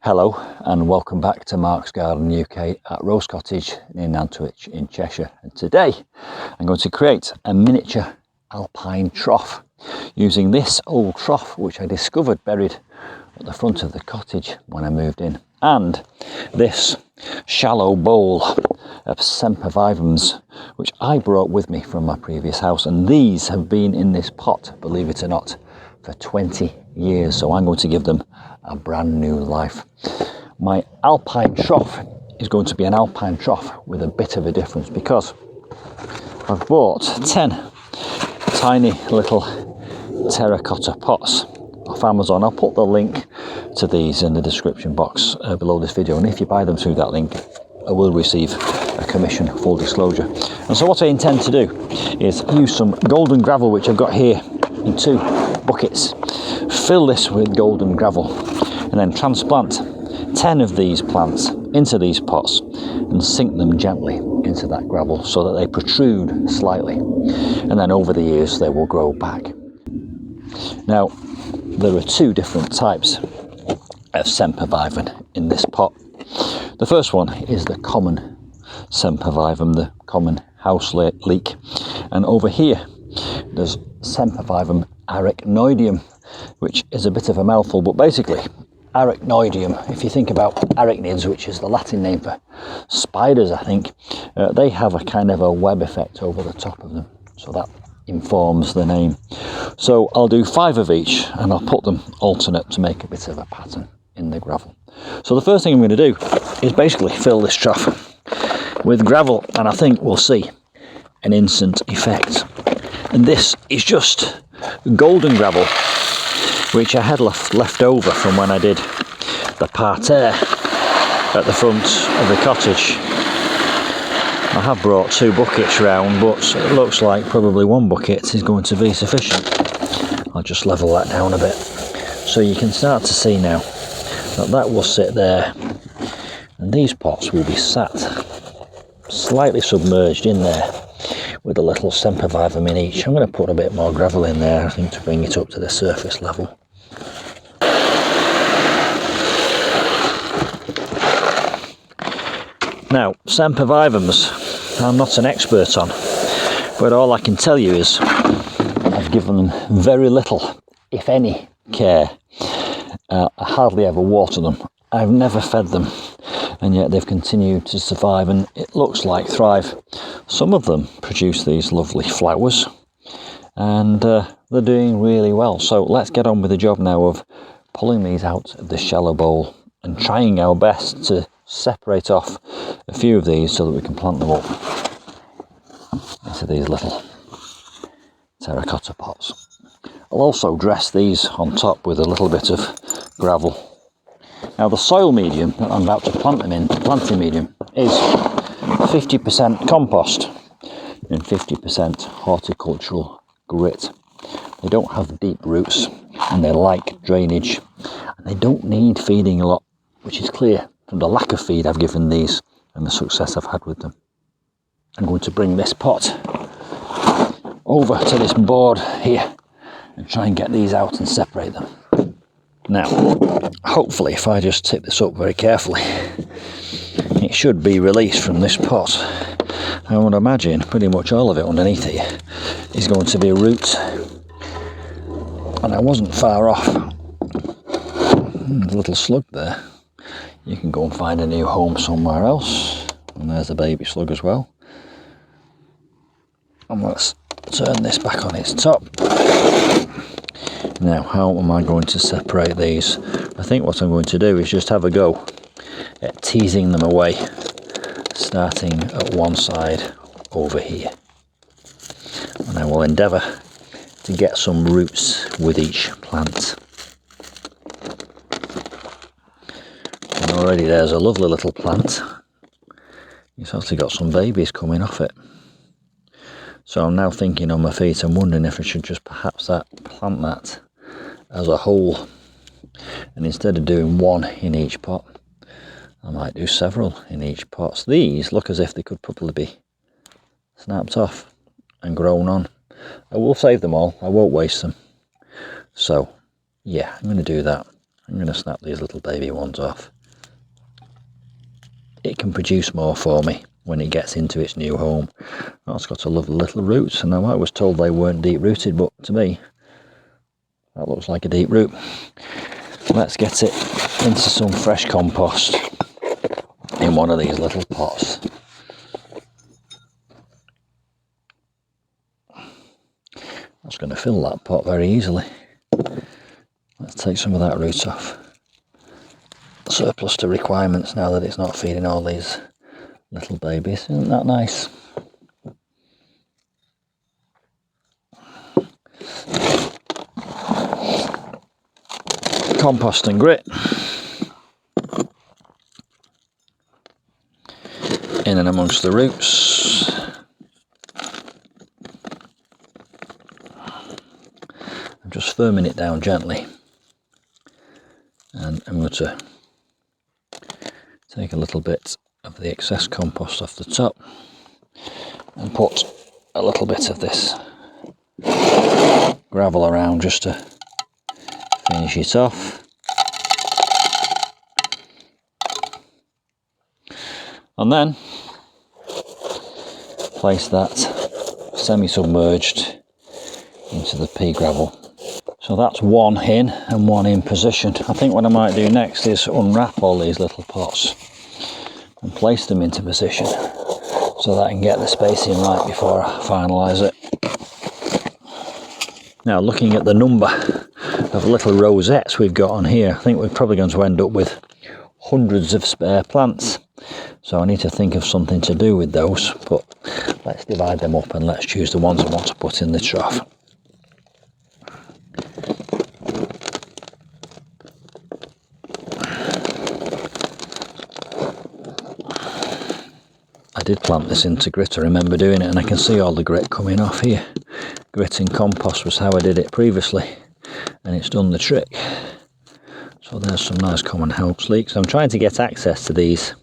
Hello and welcome back to Mark's Garden UK at Rose Cottage near Nantwich in Cheshire. And today I'm going to create a miniature alpine trough using this old trough which I discovered buried at the front of the cottage when I moved in, and this shallow bowl of Sempervivums which I brought with me from my previous house, and these have been in this pot, believe it or not, for 20 years, so I'm going to give them a brand new life. My alpine trough is going to be an alpine trough with a bit of a difference because I've bought 10 tiny little terracotta pots off Amazon. I'll put the link to these in the description box below this video, and if you buy them through that link I will receive a commission, full disclosure. And so what I intend to do is use some golden gravel which I've got here in 2 buckets, fill this with golden gravel and then transplant 10 of these plants into these pots and sink them gently into that gravel so that they protrude slightly, and then over the years they will grow back. Now there are 2 different types of Sempervivum in this pot. The first one is the common Sempervivum, the common house leek, and over here there's Sempervivum arachnoideum, which is a bit of a mouthful, but basically arachnoideum, if you think about arachnids, which is the Latin name for spiders, I think, they have a kind of a web effect over the top of them, so that informs the name. So I'll do 5 of each and I'll put them alternate to make a bit of a pattern in the gravel. So the first thing I'm going to do is basically fill this trough with gravel, and I think we'll see an instant effect. And this is just golden gravel which I had left over from when I did the parterre at the front of the cottage. I have brought 2 buckets round, but it looks like probably 1 bucket is going to be sufficient. I'll just level that down a bit so you can start to see now that will sit there, and these pots will be sat slightly submerged in there with a little Sempervivum in each. I'm going to put a bit more gravel in there, I think, to bring it up to the surface level. Now, Sempervivums I'm not an expert on, but all I can tell you is I've given them very little, if any, care. I hardly ever water them. I've never fed them, and yet they've continued to survive, and it looks like thrive. Some of them produce these lovely flowers, and they're doing really well. So let's get on with the job now of pulling these out of the shallow bowl and trying our best to separate off a few of these so that we can plant them up into these little terracotta pots. I'll also dress these on top with a little bit of gravel. Now the soil medium that I'm about to plant them in, the planting medium, is 50% compost and 50% horticultural grit. They don't have deep roots and they like drainage, and they don't need feeding a lot, which is clear from the lack of feed I've given these and the success I've had with them. I'm going to bring this pot over to this board here and try and get these out and separate them. Now, hopefully if I just tip this up very carefully, it should be released from this pot. I would imagine pretty much all of it underneath here is going to be roots, and I wasn't far off. There's a little slug there. You can go and find a new home somewhere else, and there's a baby slug as well. And let's turn this back on its top. Now, how am I going to separate these? I think what I'm going to do is just have a go at teasing them away, starting at one side over here. And I will endeavour to get some roots with each plant. And already there's a lovely little plant. It's actually got some babies coming off it. So I'm now thinking on my feet, I'm wondering if I should just perhaps plant that as a whole, and instead of doing 1 in each pot, I might do several in each pot. So these look as if they could probably be snapped off and grown on. I will save them all, I won't waste them. So yeah, I'm going to do that. I'm going to snap these little baby ones off it can produce more for me when it gets into its new home. Oh, it's got a lovely little roots, and I was told they weren't deep rooted, but to me that looks like a deep root. Let's get it into some fresh compost in one of these little pots. That's going to fill that pot very easily. Let's take some of that root off. Surplus to requirements now that it's not feeding all these little babies. Isn't that nice? Compost and grit. In and amongst the roots. I'm just firming it down gently, and I'm going to take a little bit of the excess compost off the top and put a little bit of this gravel around just to finish it off. And then place that semi-submerged into the pea gravel. So that's one in and one in position. I think what I might do next is unwrap all these little pots and place them into position so that I can get the spacing right before I finalise it. Now, looking at the number of little rosettes we've got on here, I think we're probably going to end up with hundreds of spare plants. So I need to think of something to do with those, but let's divide them up and let's choose the ones I want to put in the trough. I did plant this into grit, I remember doing it, and I can see all the grit coming off here. Grit and compost was how I did it previously, and it's done the trick. So there's some nice common house leeks. I'm trying to get access to these,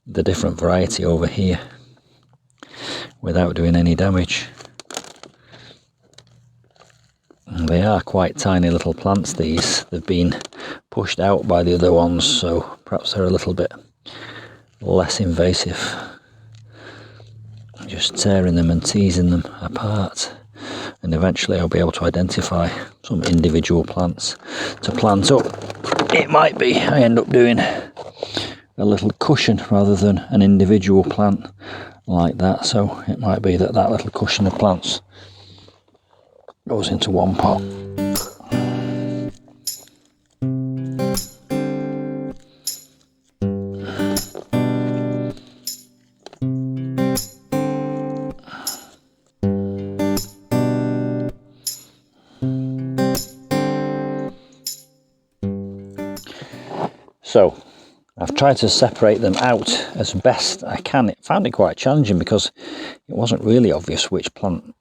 the different variety over here, without doing any damage. And they are quite tiny little plants, these. They've been pushed out by the other ones, so perhaps they're a little bit less invasive. Just tearing them and teasing them apart, and eventually I'll be able to identify some individual plants to plant up. It might be I end up doing a little cushion rather than an individual plant like that, so it might be that that little cushion of plants goes into one pot. So I've tried to separate them out as best I can. I found it quite challenging because it wasn't really obvious which plant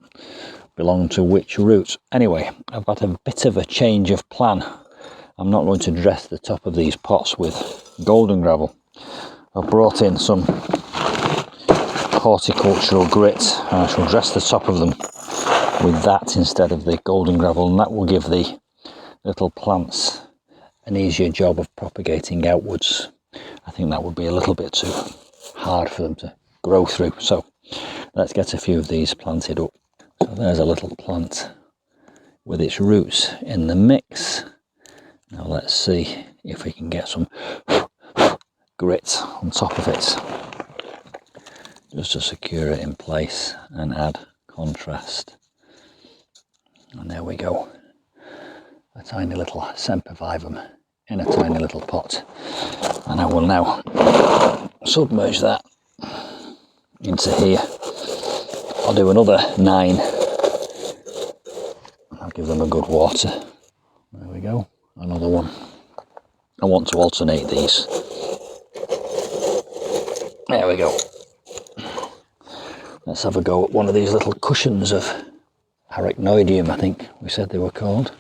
belonged to which root. Anyway, I've got a bit of a change of plan. I'm not going to dress the top of these pots with golden gravel. I've brought in some horticultural grit, and I shall dress the top of them with that instead of the golden gravel, and that will give the little plants an easier job of propagating outwards. I think that would be a little bit too hard for them to grow through. So let's get a few of these planted up. So there's a little plant with its roots in the mix. Now let's see if we can get some grit on top of it, just to secure it in place and add contrast. And there we go. A tiny little Sempervivum in a tiny little pot, and I will now submerge that into here. I'll do another 9. I'll give them a good water. There we go, another one. I want to alternate these. There we go. Let's have a go at one of these little cushions of arachnoideum, I think we said they were called.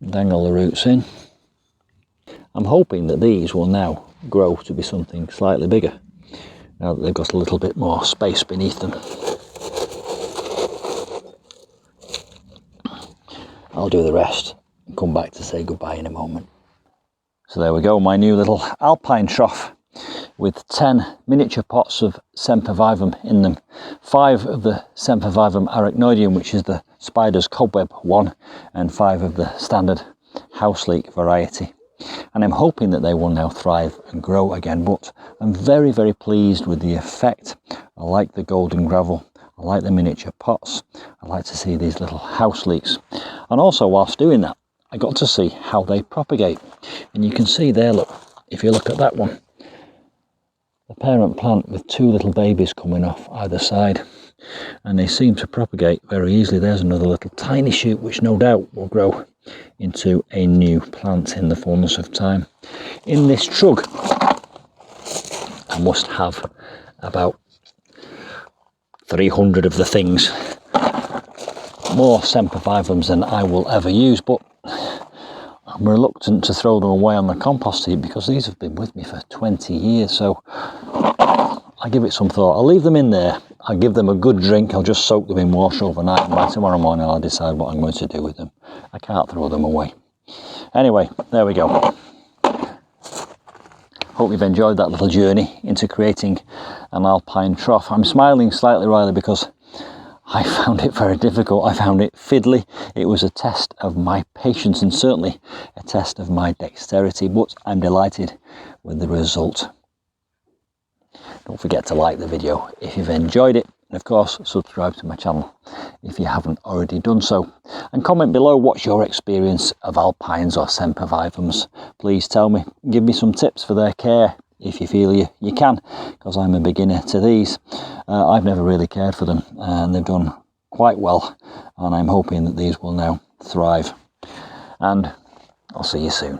Dangle the roots in. I'm hoping that these will now grow to be something slightly bigger, now that they've got a little bit more space beneath them. I'll do the rest and come back to say goodbye in a moment. So there we go, my new little Alpine Trough with 10 miniature pots of Sempervivum in them. 5 of the Sempervivum arachnoideum, which is the spider's cobweb one, and 5 of the standard house leek variety. And I'm hoping that they will now thrive and grow again, but I'm very, very pleased with the effect. I like the golden gravel, I like the miniature pots, I like to see these little house leeks. And also whilst doing that, I got to see how they propagate. And you can see there, look, if you look at that one, the parent plant with 2 little babies coming off either side, and they seem to propagate very easily. There's another little tiny shoot which no doubt will grow into a new plant in the fullness of time. In this trug I must have about 300 of the things, more Sempervivums than I will ever use, but I'm reluctant to throw them away on the compost heap because these have been with me for 20 years, so I give it some thought. I'll leave them in there, I'll give them a good drink, I'll just soak them in wash overnight, and by tomorrow morning I'll decide what I'm going to do with them. I can't throw them away. Anyway, there we go. Hope you've enjoyed that little journey into creating an alpine trough. I'm smiling slightly, Riley, because I found it very difficult. I found it fiddly. It was a test of my patience and certainly a test of my dexterity, but I'm delighted with the result. Don't forget to like the video if you've enjoyed it, and of course subscribe to my channel if you haven't already done so, and comment below what's your experience of alpines or Sempervivums. Please tell me, give me some tips for their care if you feel you can, because I'm a beginner to these. I've never really cared for them and they've done quite well, and I'm hoping that these will now thrive. And I'll see you soon.